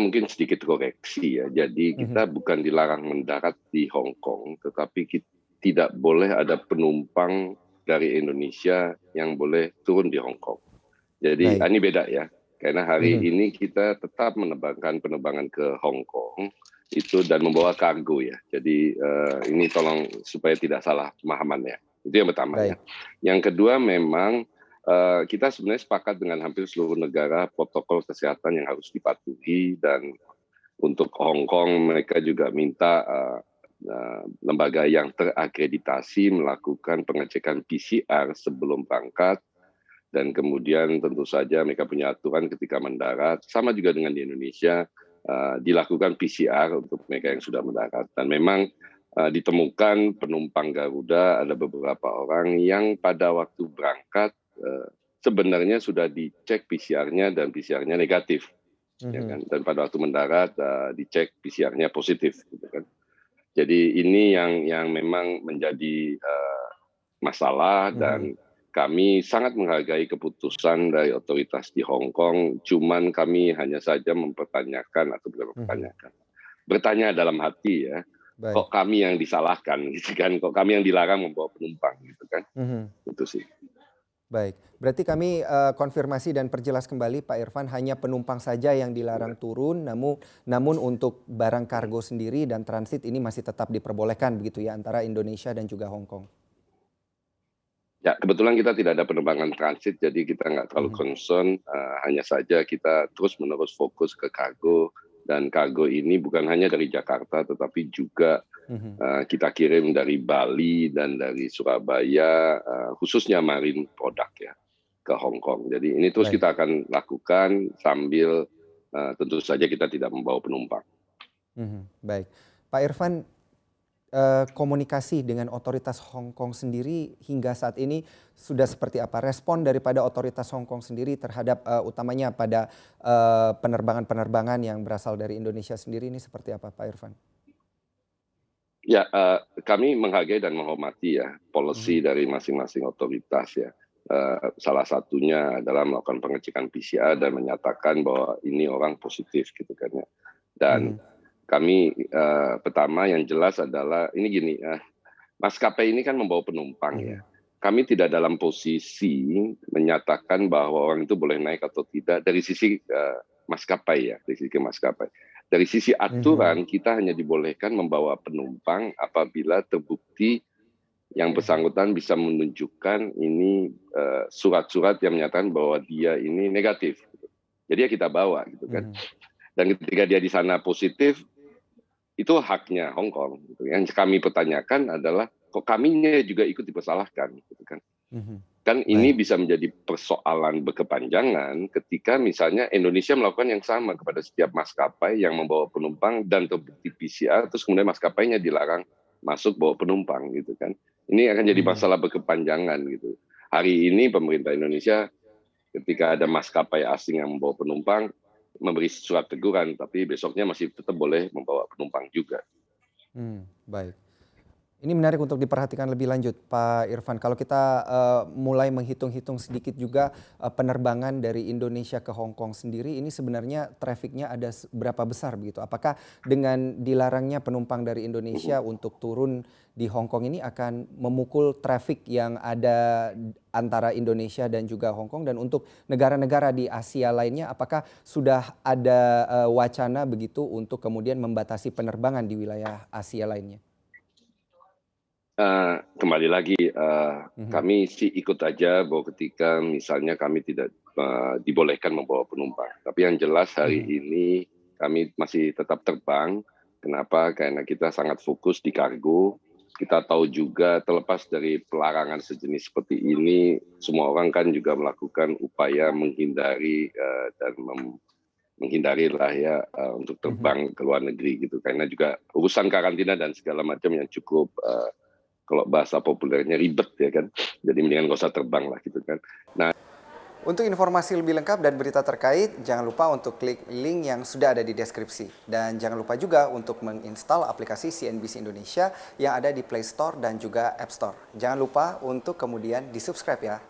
Mungkin sedikit koreksi ya. Jadi Mhm. kita bukan dilarang mendarat di Hong Kong, tetapi tidak boleh ada penumpang dari Indonesia yang boleh turun di Hong Kong. Jadi Baik. ini beda ya. Karena hari Mhm. ini kita tetap menerbangkan penerbangan ke Hong Kong itu dan membawa kargo ya. Jadi ini tolong supaya tidak salah pemahaman ya. Itu yang pertama ya. Baik. Yang kedua memang kita sebenarnya sepakat dengan hampir seluruh negara protokol kesehatan yang harus dipatuhi dan untuk Hong Kong mereka juga minta lembaga yang terakreditasi melakukan pengecekan PCR sebelum berangkat dan kemudian tentu saja mereka punya aturan ketika mendarat, sama juga dengan di Indonesia, dilakukan PCR untuk mereka yang sudah mendarat. Dan memang ditemukan penumpang Garuda ada beberapa orang yang pada waktu berangkat sebenarnya sudah dicek PCR-nya dan PCR-nya negatif, ya Mhm. kan? Dan pada waktu mendarat dicek PCR-nya positif, gitu kan? Jadi ini yang memang menjadi masalah Mhm. dan kami sangat menghargai keputusan dari otoritas di Hong Kong, cuman kami hanya saja mempertanyakan atau bukan Mhm. mempertanyakan, bertanya dalam hati ya, Baik. kok kami yang disalahkan gitu kan, kok kami yang dilarang membawa penumpang gitu kan, Mhm. itu sih. Baik. Berarti kami, konfirmasi dan perjelas kembali Pak Irfan, hanya penumpang saja yang dilarang turun, namun untuk barang kargo sendiri dan transit ini masih tetap diperbolehkan begitu ya, antara Indonesia dan juga Hong Kong? Ya, kebetulan kita tidak ada penerbangan transit, jadi kita nggak terlalu Mhm. concern, hanya saja kita terus-menerus fokus ke kargo, dan kargo ini bukan hanya dari Jakarta, tetapi juga Mhm. kita kirim dari Bali dan dari Surabaya, khususnya marine product ya, ke Hong Kong. Jadi ini terus Baik. kita akan lakukan sambil tentu saja kita tidak membawa penumpang. Mhm. Baik. Pak Irfan, komunikasi dengan otoritas Hong Kong sendiri hingga saat ini sudah seperti apa? Respon daripada otoritas Hong Kong sendiri terhadap, utamanya pada, penerbangan-penerbangan yang berasal dari Indonesia sendiri ini seperti apa Pak Irfan? Ya, kami menghargai dan menghormati ya policy Mhm. dari masing-masing otoritas ya. Salah satunya adalah melakukan pengecekan PCR dan menyatakan bahwa ini orang positif gitu kan ya. Dan Mhm. kami pertama yang jelas adalah ini gini, maskapai ini kan membawa penumpang ya. Mhm. Kami tidak dalam posisi menyatakan bahwa orang itu boleh naik atau tidak dari sisi maskapai ya, dari sisi maskapai. Dari sisi Mhm. aturan kita hanya dibolehkan membawa penumpang apabila terbukti yang bersangkutan bisa menunjukkan ini surat-surat yang menyatakan bahwa dia ini negatif. Gitu. Jadi ya kita bawa gitu kan. Mhm. Dan ketika dia di sana positif, itu haknya Hong Kong. Gitu. Yang kami pertanyakan adalah kok kaminya juga ikut dipersalahkan, gitu kan? Mhm. Kan ini Baik. bisa menjadi persoalan berkepanjangan ketika misalnya Indonesia melakukan yang sama kepada setiap maskapai yang membawa penumpang dan terbukti PCR, terus kemudian maskapainya dilarang masuk bawa penumpang, gitu kan? Ini akan jadi Mhm. masalah berkepanjangan gitu. Hari ini pemerintah Indonesia ketika ada maskapai asing yang membawa penumpang memberi surat teguran, tapi besoknya masih tetap boleh membawa penumpang juga. Baik. Ini menarik untuk diperhatikan lebih lanjut, Pak Irfan. Kalau kita, mulai menghitung-hitung sedikit juga, penerbangan dari Indonesia ke Hong Kong sendiri, ini sebenarnya traffic-nya ada berapa besar begitu? Apakah dengan dilarangnya penumpang dari Mhm. Indonesia untuk turun di Hong Kong ini akan memukul traffic yang ada antara Indonesia dan juga Hong Kong? Dan untuk negara-negara di Asia lainnya, apakah sudah ada, wacana begitu untuk kemudian membatasi penerbangan di wilayah Asia lainnya? Kembali lagi, Mhm. kami sih ikut aja bahwa ketika misalnya kami tidak dibolehkan membawa penumpang. Tapi yang jelas hari Mhm. ini kami masih tetap terbang. Kenapa? Karena kita sangat fokus di kargo. Kita tahu juga terlepas dari pelarangan sejenis seperti ini, semua orang kan juga melakukan upaya menghindari dan menghindari lah ya untuk Mhm. terbang ke luar negeri gitu. Karena juga urusan karantina dan segala macam yang cukup kalau bahasa populernya ribet ya kan. Jadi mendingan nggak usah terbang lah gitu kan. Nah, Untuk informasi lebih lengkap dan berita terkait, jangan lupa untuk klik link yang sudah ada di deskripsi. Dan jangan lupa juga untuk menginstal aplikasi CNBC Indonesia yang ada di Play Store dan juga App Store. Jangan lupa untuk kemudian di-subscribe ya.